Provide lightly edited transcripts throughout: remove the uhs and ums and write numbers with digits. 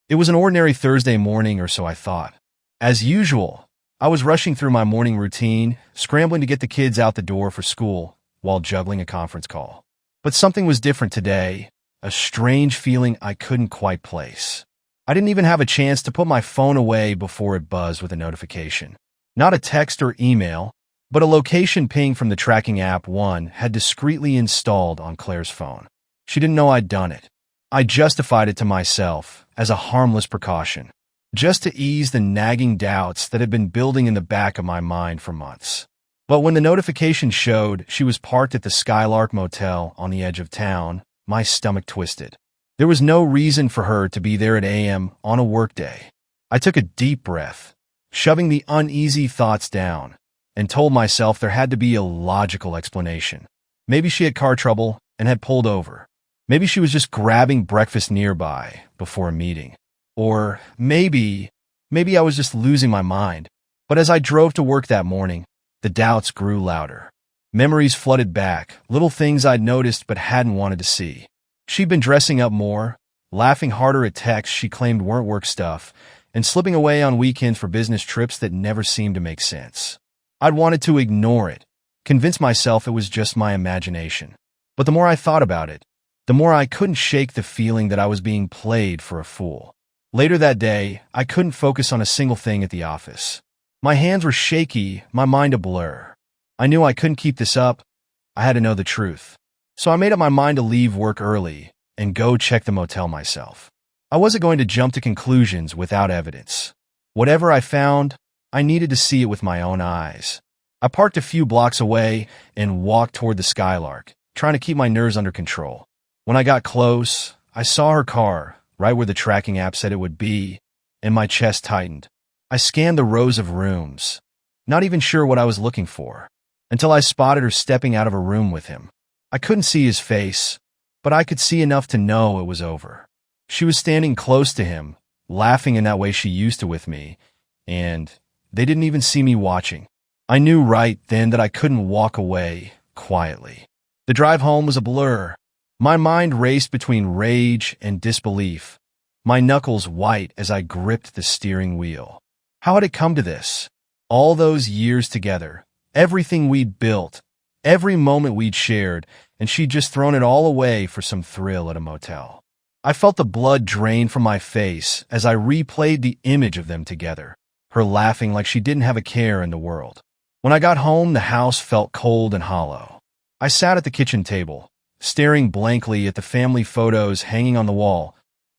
It was an ordinary Thursday morning, or so I thought. As usual, I was rushing through my morning routine, scrambling to get the kids out the door for school while juggling a conference call. But something was different today, a strange feeling I couldn't quite place. I didn't even have a chance to put my phone away before it buzzed with a notification. Not a text or email, but a location ping from the tracking app One had discreetly installed on Claire's phone. She didn't know I'd done it. I justified it to myself as a harmless precaution, just to ease the nagging doubts that had been building in the back of my mind for months. But when the notification showed she was parked at the Skylark Motel on the edge of town, my stomach twisted. There was no reason for her to be there at AM on a workday. I took a deep breath, shoving the uneasy thoughts down, and told myself there had to be a logical explanation. Maybe she had car trouble and had pulled over. Maybe she was just grabbing breakfast nearby before a meeting. Or maybe I was just losing my mind. But as I drove to work that morning, the doubts grew louder. Memories flooded back, little things I'd noticed but hadn't wanted to see. She'd been dressing up more, laughing harder at texts she claimed weren't work stuff, and slipping away on weekends for business trips that never seemed to make sense. I'd wanted to ignore it, convince myself it was just my imagination. But the more I thought about it, the more I couldn't shake the feeling that I was being played for a fool. Later that day, I couldn't focus on a single thing at the office. My hands were shaky, my mind a blur. I knew I couldn't keep this up. I had to know the truth. So I made up my mind to leave work early and go check the motel myself. I wasn't going to jump to conclusions without evidence. Whatever I found, I needed to see it with my own eyes. I parked a few blocks away and walked toward the Skylark, trying to keep my nerves under control. When I got close, I saw her car, right where the tracking app said it would be, and my chest tightened. I scanned the rows of rooms, not even sure what I was looking for, until I spotted her stepping out of a room with him. I couldn't see his face, but I could see enough to know it was over. She was standing close to him, laughing in that way she used to with me, and they didn't even see me watching. I knew right then that I couldn't walk away quietly. The drive home was a blur. My mind raced between rage and disbelief, my knuckles white as I gripped the steering wheel. How had it come to this? All those years together, everything we'd built, every moment we'd shared, and she'd just thrown it all away for some thrill at a motel. I felt the blood drain from my face as I replayed the image of them together, her laughing like she didn't have a care in the world. When I got home, the house felt cold and hollow. I sat at the kitchen table, staring blankly at the family photos hanging on the wall,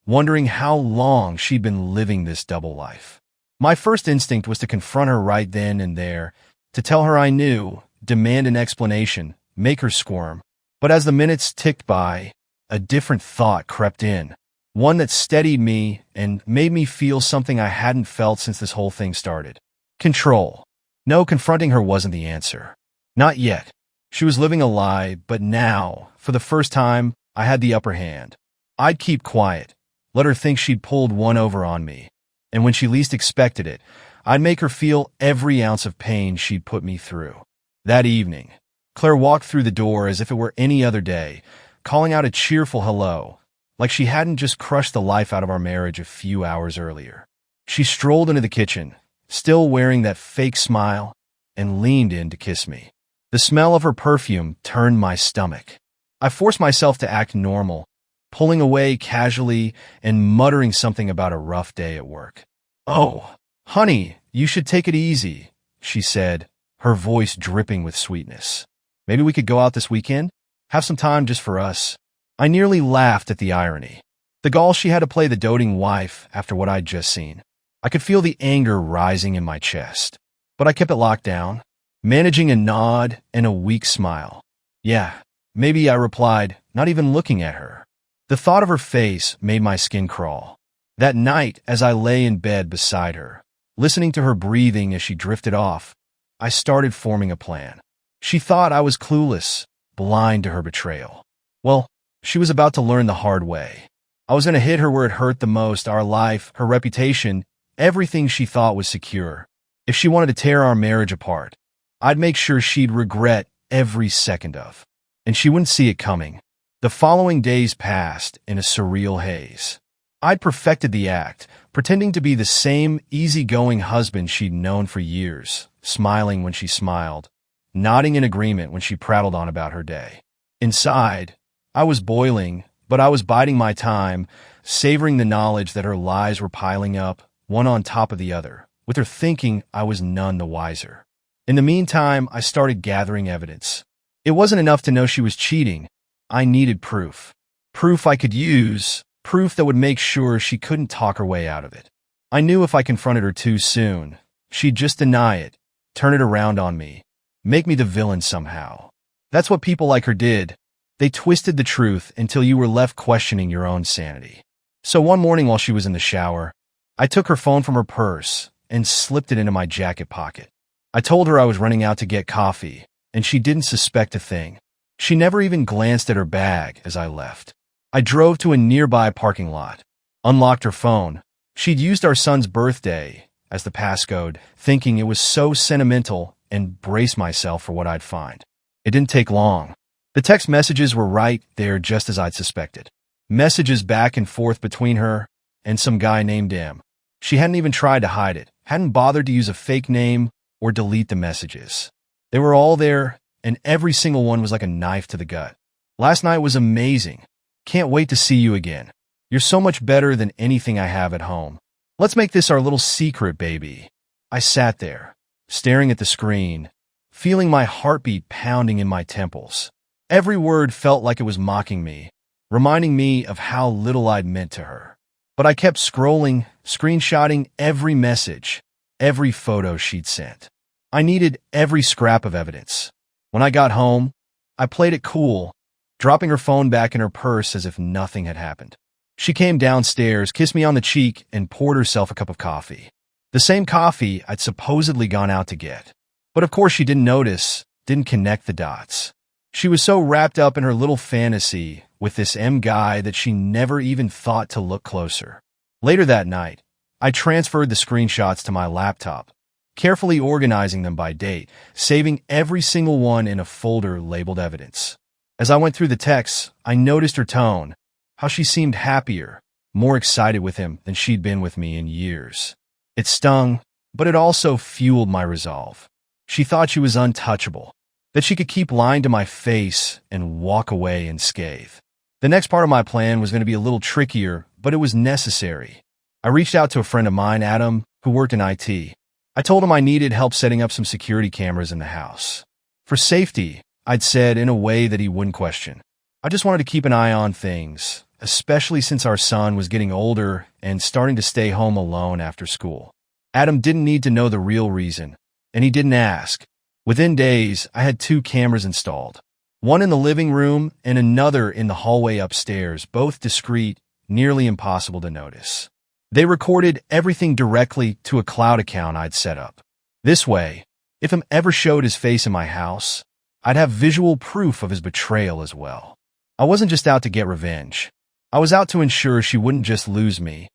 wondering how long she'd been living this double life. My first instinct was to confront her right then and there, to tell her I knew, demand an explanation, make her squirm. But as the minutes ticked by, a different thought crept in, one that steadied me and made me feel something I hadn't felt since this whole thing started. Control. No, confronting her wasn't the answer. Not yet. She was living a lie, but now, for the first time, I had the upper hand. I'd keep quiet, let her think she'd pulled one over on me, and when she least expected it, I'd make her feel every ounce of pain she'd put me through. That evening, Claire walked through the door as if it were any other day, calling out a cheerful hello, like she hadn't just crushed the life out of our marriage a few hours earlier. She strolled into the kitchen, still wearing that fake smile, and leaned in to kiss me. The smell of her perfume turned my stomach. I forced myself to act normal, pulling away casually and muttering something about a rough day at work. "Oh, honey, you should take it easy," she said, her voice dripping with sweetness. "Maybe we could go out this weekend? Have some time just for us." I nearly laughed at the irony. The gall she had to play the doting wife after what I'd just seen. I could feel the anger rising in my chest, but I kept it locked down, managing a nod and a weak smile. "Yeah, maybe," I replied, not even looking at her. The thought of her face made my skin crawl. That night, as I lay in bed beside her, listening to her breathing as she drifted off, I started forming a plan. She thought I was clueless, blind to her betrayal. Well, she was about to learn the hard way. I was going to hit her where it hurt the most, our life, her reputation, everything she thought was secure. If she wanted to tear our marriage apart, I'd make sure she'd regret every second of. And she wouldn't see it coming. The following days passed in a surreal haze. I'd perfected the act, pretending to be the same easygoing husband she'd known for years, smiling when she smiled, nodding in agreement when she prattled on about her day. Inside, I was boiling, but I was biding my time, savoring the knowledge that her lies were piling up, one on top of the other, with her thinking I was none the wiser. In the meantime, I started gathering evidence. It wasn't enough to know she was cheating. I needed proof. Proof I could use, proof that would make sure she couldn't talk her way out of it. I knew if I confronted her too soon, she'd just deny it, turn it around on me, make me the villain somehow. That's what people like her did. They twisted the truth until you were left questioning your own sanity. So one morning while she was in the shower, I took her phone from her purse and slipped it into my jacket pocket. I told her I was running out to get coffee, and she didn't suspect a thing. She never even glanced at her bag as I left. I drove to a nearby parking lot, unlocked her phone. She'd used our son's birthday as the passcode, thinking it was so sentimental, and braced myself for what I'd find. It didn't take long. The text messages were right there just as I'd suspected. Messages back and forth between her and some guy named M. She hadn't even tried to hide it, hadn't bothered to use a fake name or delete the messages. They were all there, and every single one was like a knife to the gut. Last night was amazing. Can't wait to see you again. You're so much better than anything I have at home. Let's make this our little secret, baby. I sat there, staring at the screen, feeling my heartbeat pounding in my temples. Every word felt like it was mocking me, reminding me of how little I'd meant to her. But I kept scrolling, screenshotting every message, every photo she'd sent. I needed every scrap of evidence. When I got home, I played it cool, dropping her phone back in her purse as if nothing had happened. She came downstairs, kissed me on the cheek, and poured herself a cup of coffee. The same coffee I'd supposedly gone out to get. But of course she didn't notice, didn't connect the dots. She was so wrapped up in her little fantasy with this M guy that she never even thought to look closer. Later that night, I transferred the screenshots to my laptop, carefully organizing them by date, saving every single one in a folder labeled evidence. As I went through the texts, I noticed her tone, how she seemed happier, more excited with him than she'd been with me in years. It stung, but it also fueled my resolve. She thought she was untouchable, that she could keep lying to my face and walk away unscathed. The next part of my plan was going to be a little trickier, but it was necessary. I reached out to a friend of mine, Adam, who worked in IT. I told him I needed help setting up some security cameras in the house. For safety, I'd said in a way that he wouldn't question. I just wanted to keep an eye on things, especially since our son was getting older and starting to stay home alone after school. Adam didn't need to know the real reason, and he didn't ask. Within days, I had 2 cameras installed. One in the living room and another in the hallway upstairs, both discreet, nearly impossible to notice. They recorded everything directly to a cloud account I'd set up. This way, if him ever showed his face in my house, I'd have visual proof of his betrayal as well. I wasn't just out to get revenge. I was out to ensure she wouldn't just lose me.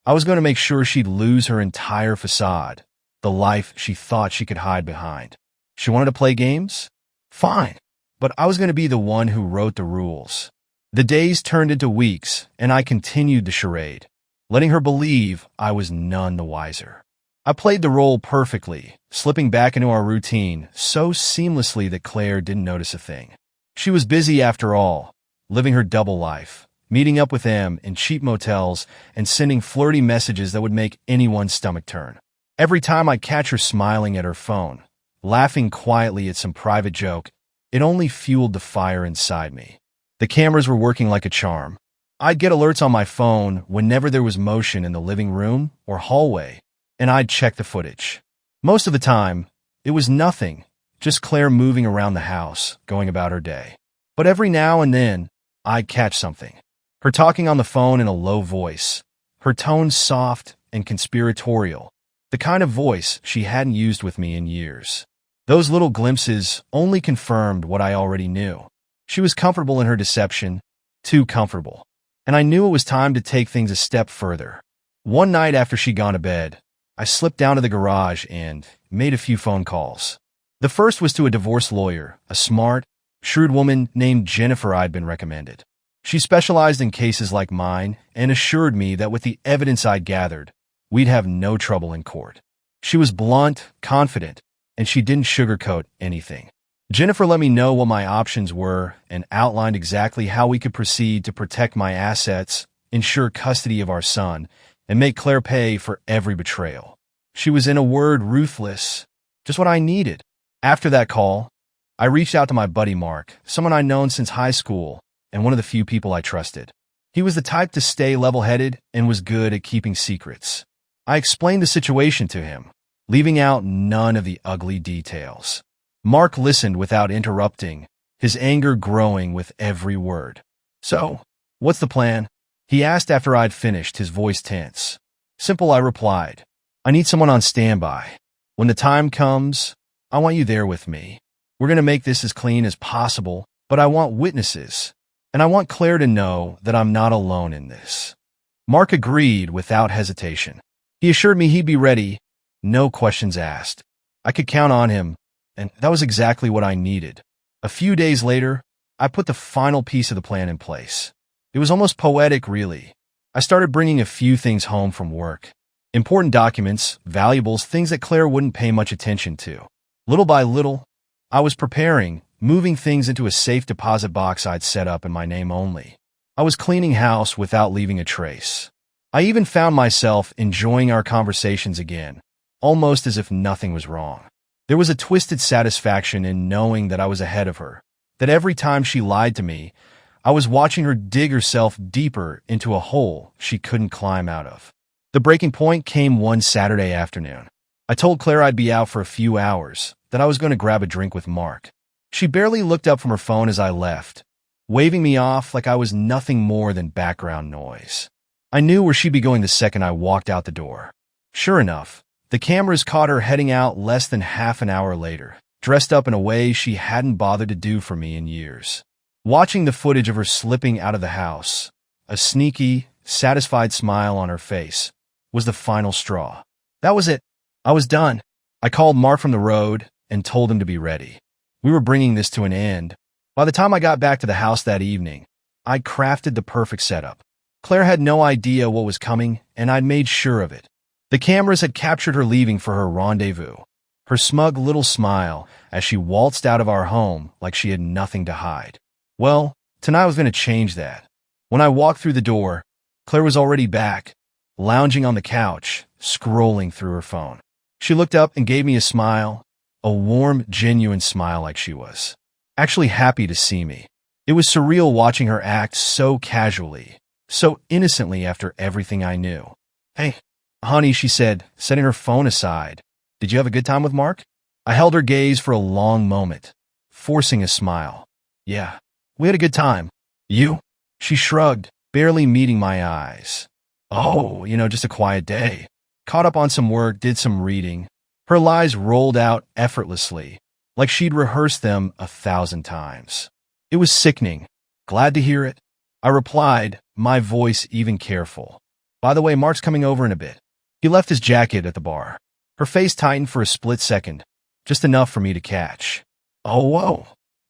I was going to make sure she'd lose her entire facade, the life she thought she could hide behind. She wanted to play games? Fine. But I was going to be the one who wrote the rules. The days turned into weeks, and I continued the charade, letting her believe I was none the wiser. I played the role perfectly, slipping back into our routine so seamlessly that Claire didn't notice a thing. She was busy after all, living her double life, meeting up with M in cheap motels and sending flirty messages that would make anyone's stomach turn. Every time I'd catch her smiling at her phone, laughing quietly at some private joke, it only fueled the fire inside me. The cameras were working like a charm. I'd get alerts on my phone whenever there was motion in the living room or hallway, and I'd check the footage. Most of the time, it was nothing, just Claire moving around the house, going about her day. But every now and then, I'd catch something. Her talking on the phone in a low voice, her tone soft and conspiratorial, the kind of voice she hadn't used with me in years. Those little glimpses only confirmed what I already knew. She was comfortable in her deception, too comfortable. And I knew it was time to take things a step further. One night after she'd gone to bed, I slipped down to the garage and made a few phone calls. The first was to a divorce lawyer, a smart, shrewd woman named Jennifer I'd been recommended. She specialized in cases like mine and assured me that with the evidence I'd gathered, we'd have no trouble in court. She was blunt, confident, and she didn't sugarcoat anything. Jennifer let me know what my options were and outlined exactly how we could proceed to protect my assets, ensure custody of our son, and make Claire pay for every betrayal. She was, in a word, ruthless, just what I needed. After that call, I reached out to my buddy Mark, someone I'd known since high school and one of the few people I trusted. He was the type to stay level-headed and was good at keeping secrets. I explained the situation to him, leaving out none of the ugly details. Mark listened without interrupting, his anger growing with every word. "So, what's the plan?" he asked after I'd finished, his voice tense. "Simple," I replied. "I need someone on standby. When the time comes, I want you there with me. We're going to make this as clean as possible, but I want witnesses, and I want Claire to know that I'm not alone in this." Mark agreed without hesitation. He assured me he'd be ready, no questions asked. I could count on him, and that was exactly what I needed. A few days later, I put the final piece of the plan in place. It was almost poetic, really. I started bringing a few things home from work. Important documents, valuables, things that Claire wouldn't pay much attention to. Little by little, I was preparing, moving things into a safe deposit box I'd set up in my name only. I was cleaning house without leaving a trace. I even found myself enjoying our conversations again, almost as if nothing was wrong. There was a twisted satisfaction in knowing that I was ahead of her, that every time she lied to me, I was watching her dig herself deeper into a hole she couldn't climb out of. The breaking point came one Saturday afternoon. I told Claire I'd be out for a few hours, that I was going to grab a drink with Mark. She barely looked up from her phone as I left, waving me off like I was nothing more than background noise. I knew where she'd be going the second I walked out the door. Sure enough, the cameras caught her heading out less than half an hour later, dressed up in a way she hadn't bothered to do for me in years. Watching the footage of her slipping out of the house, a sneaky, satisfied smile on her face, was the final straw. That was it. I was done. I called Mark from the road and told him to be ready. We were bringing this to an end. By the time I got back to the house that evening, I'd crafted the perfect setup. Claire had no idea what was coming, and I'd made sure of it. The cameras had captured her leaving for her rendezvous, her smug little smile as she waltzed out of our home like she had nothing to hide. Well, tonight was going to change that. When I walked through the door, Claire was already back, lounging on the couch, scrolling through her phone. She looked up and gave me a smile, a warm, genuine smile like she was actually happy to see me. It was surreal watching her act so casually, so innocently after everything I knew. "Hey, honey," she said, setting her phone aside. "Did you have a good time with Mark?" I held her gaze for a long moment, forcing a smile. "Yeah, we had a good time. You?" She shrugged, barely meeting my eyes. "Oh, just a quiet day. Caught up on some work, did some reading." Her lies rolled out effortlessly, like she'd rehearsed them 1,000 times. It was sickening. "Glad to hear it," I replied, my voice even careful. "By the way, Mark's coming over in a bit." He left his jacket at the bar. Her face tightened for a split second, just enough for me to catch. "Oh, whoa.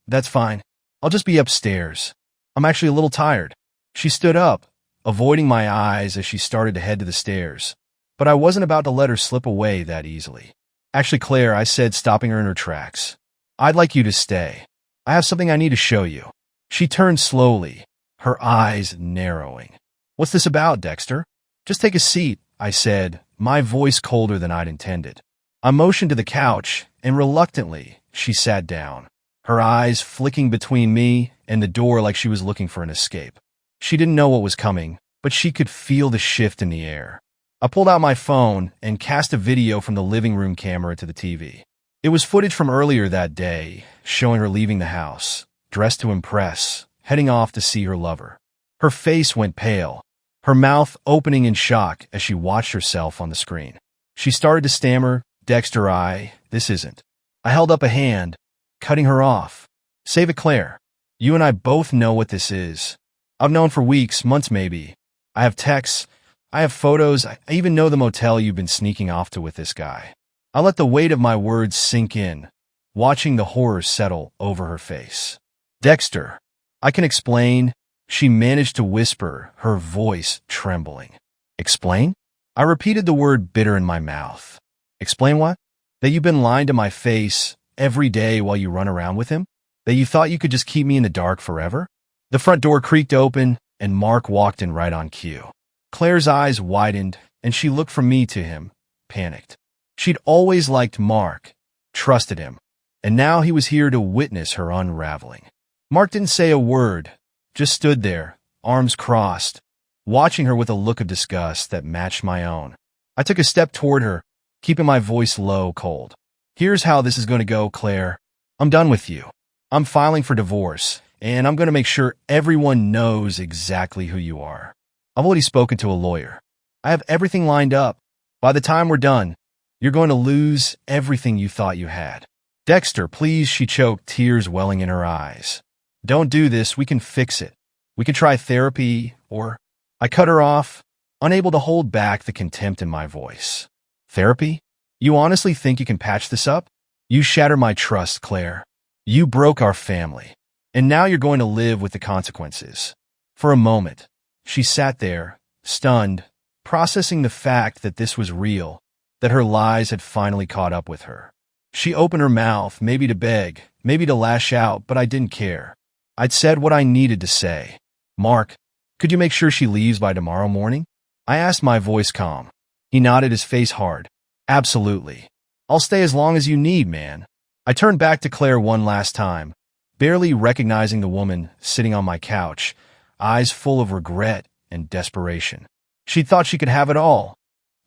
That's fine. I'll just be upstairs. I'm actually a little tired." She stood up, avoiding my eyes as she started to head to the stairs, but I wasn't about to let her slip away that easily. "Actually, Claire," I said, stopping her in her tracks, "I'd like you to stay. I have something I need to show you." She turned slowly, her eyes narrowing. "What's this about, Dexter?" "Just take a seat," I said, my voice colder than I'd intended. I motioned to the couch, and reluctantly, she sat down, her eyes flicking between me and the door like she was looking for an escape. She didn't know what was coming, but she could feel the shift in the air. I pulled out my phone and cast a video from the living room camera to the TV. It was footage from earlier that day, showing her leaving the house, dressed to impress, heading off to see her lover. Her face went pale, her mouth opening in shock as she watched herself on the screen. She started to stammer, "Dexter, this isn't." I held up a hand, cutting her off. "Save it, Claire. You and I both know what this is. I've known for weeks, months maybe. I have texts, I have photos, I even know the motel you've been sneaking off to with this guy." I let the weight of my words sink in, watching the horror settle over her face. "Dexter, I can explain," she managed to whisper, her voice trembling. Explain? I repeated the word bitter in my mouth. Explain what? That you've been lying to my face every day while you run around with him? That you thought you could just keep me in the dark forever? The front door creaked open, and Mark walked in right on cue. Claire's eyes widened, and she looked from me to him, panicked. She'd always liked Mark, trusted him, and now he was here to witness her unraveling. Mark didn't say a word, just stood there, arms crossed, watching her with a look of disgust that matched my own. I took a step toward her, keeping my voice low, cold. Here's how this is going to go, Claire. I'm done with you. I'm filing for divorce, and I'm going to make sure everyone knows exactly who you are. I've already spoken to a lawyer. I have everything lined up. By the time we're done, you're going to lose everything you thought you had. Dexter, please, she choked, tears welling in her eyes. Don't do this. We can fix it. We can try therapy, or... I cut her off, unable to hold back the contempt in my voice. Therapy? You honestly think you can patch this up? You shattered my trust, Claire. You broke our family. And now you're going to live with the consequences. For a moment, she sat there, stunned, processing the fact that this was real, that her lies had finally caught up with her. She opened her mouth, maybe to beg, maybe to lash out, but I didn't care. I'd said what I needed to say. Mark, could you make sure she leaves by tomorrow morning? I asked, my voice calm. He nodded, his face hard. Absolutely. I'll stay as long as you need, man. I turned back to Claire one last time, barely recognizing the woman sitting on my couch, eyes full of regret and desperation. She thought she could have it all.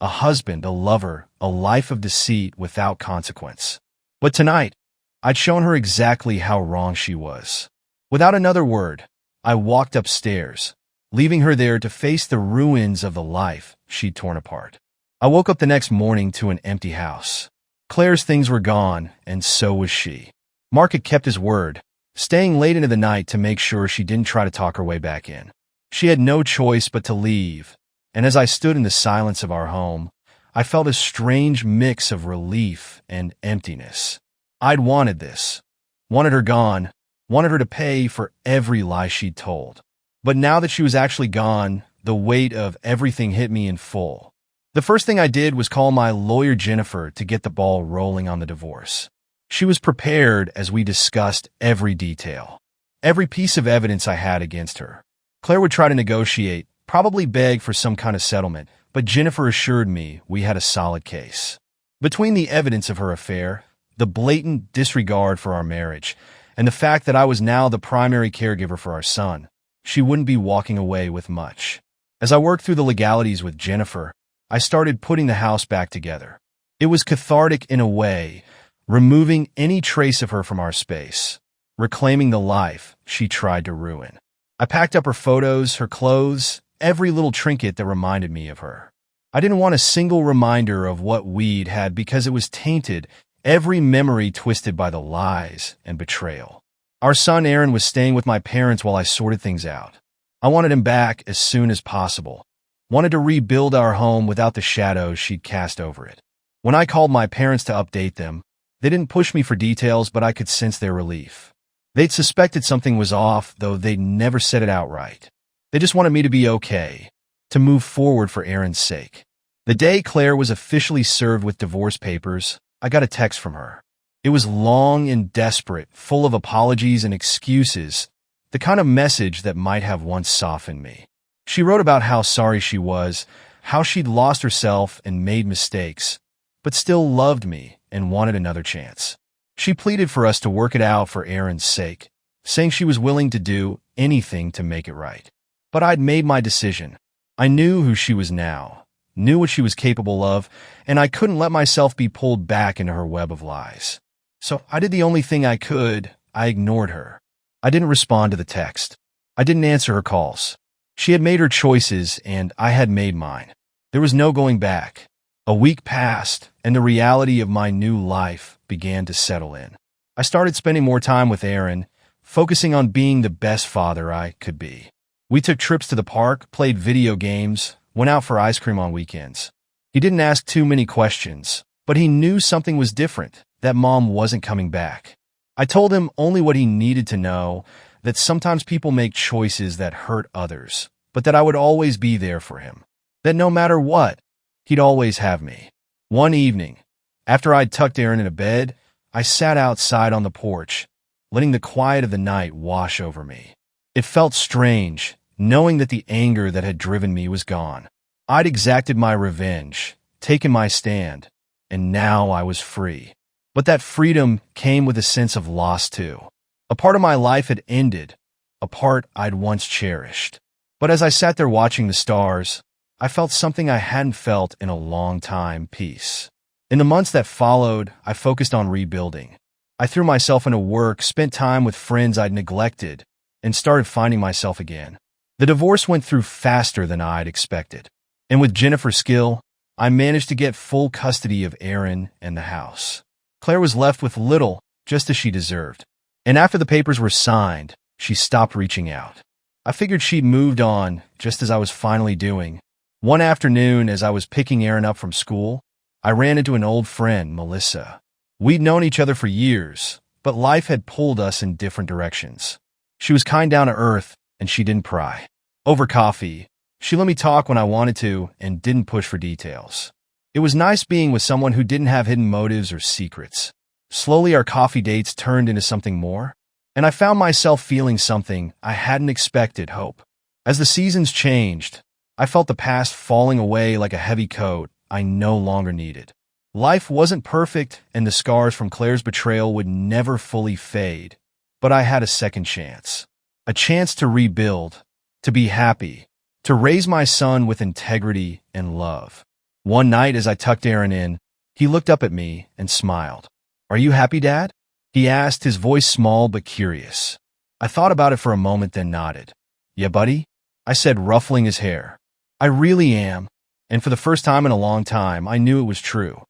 A husband, a lover, a life of deceit without consequence. But tonight, I'd shown her exactly how wrong she was. Without another word, I walked upstairs, leaving her there to face the ruins of the life she'd torn apart. I woke up the next morning to an empty house. Claire's things were gone, and so was she. Mark had kept his word, staying late into the night to make sure she didn't try to talk her way back in. She had no choice but to leave, and as I stood in the silence of our home, I felt a strange mix of relief and emptiness. I'd wanted this. Wanted her gone. Wanted her to pay for every lie she'd told. But now that she was actually gone, the weight of everything hit me in full. The first thing I did was call my lawyer Jennifer to get the ball rolling on the divorce. She was prepared as we discussed every detail, every piece of evidence I had against her. Claire would try to negotiate, probably beg for some kind of settlement, but Jennifer assured me we had a solid case. Between the evidence of her affair, the blatant disregard for our marriage, and the fact that I was now the primary caregiver for our son, she wouldn't be walking away with much. As I worked through the legalities with Jennifer, I started putting the house back together. It was cathartic in a way, removing any trace of her from our space, reclaiming the life she tried to ruin. I packed up her photos, her clothes, every little trinket that reminded me of her. I didn't want a single reminder of what we'd had because it was tainted, every memory twisted by the lies and betrayal. Our son Aaron was staying with my parents while I sorted things out. I wanted him back as soon as possible. Wanted to rebuild our home without the shadows she'd cast over it. When I called my parents to update them, they didn't push me for details, but I could sense their relief. They'd suspected something was off, though they'd never said it outright. They just wanted me to be okay, to move forward for Aaron's sake. The day Claire was officially served with divorce papers, I got a text from her. It was long and desperate, full of apologies and excuses, the kind of message that might have once softened me. She wrote about how sorry she was, how she'd lost herself and made mistakes, but still loved me and wanted another chance. She pleaded for us to work it out for Aaron's sake, saying she was willing to do anything to make it right. But I'd made my decision. I knew who she was now, knew what she was capable of, and I couldn't let myself be pulled back into her web of lies. So I did the only thing I could. I ignored her. I didn't respond to the text. I didn't answer her calls. She had made her choices, and I had made mine. There was no going back. A week passed, and the reality of my new life began to settle in. I started spending more time with Aaron, focusing on being the best father I could be. We took trips to the park, played video games, went out for ice cream on weekends. He didn't ask too many questions, but he knew something was different, that Mom wasn't coming back. I told him only what he needed to know, that sometimes people make choices that hurt others, but that I would always be there for him. That no matter what, he'd always have me. One evening, after I'd tucked Aaron into bed, I sat outside on the porch, letting the quiet of the night wash over me. It felt strange, knowing that the anger that had driven me was gone. I'd exacted my revenge, taken my stand, and now I was free. But that freedom came with a sense of loss too. A part of my life had ended, a part I'd once cherished. But as I sat there watching the stars, I felt something I hadn't felt in a long time: peace. In the months that followed, I focused on rebuilding. I threw myself into work, spent time with friends I'd neglected, and started finding myself again. The divorce went through faster than I'd expected. And with Jennifer's skill, I managed to get full custody of Aaron and the house. Claire was left with little, just as she deserved. And after the papers were signed, she stopped reaching out. I figured she'd moved on, just as I was finally doing. One afternoon, as I was picking Aaron up from school, I ran into an old friend, Melissa. We'd known each other for years, but life had pulled us in different directions. She was kind down to earth, and she didn't pry. Over coffee, she let me talk when I wanted to and didn't push for details. It was nice being with someone who didn't have hidden motives or secrets. Slowly, our coffee dates turned into something more, and I found myself feeling something I hadn't expected: hope. As the seasons changed, I felt the past falling away like a heavy coat I no longer needed. Life wasn't perfect, and the scars from Claire's betrayal would never fully fade, but I had a second chance. A chance to rebuild, to be happy, to raise my son with integrity and love. One night, as I tucked Aaron in, he looked up at me and smiled. "Are you happy, Dad?" he asked, his voice small but curious. I thought about it for a moment, then nodded. "Yeah, buddy?" I said, ruffling his hair. "I really am." And for the first time in a long time, I knew it was true.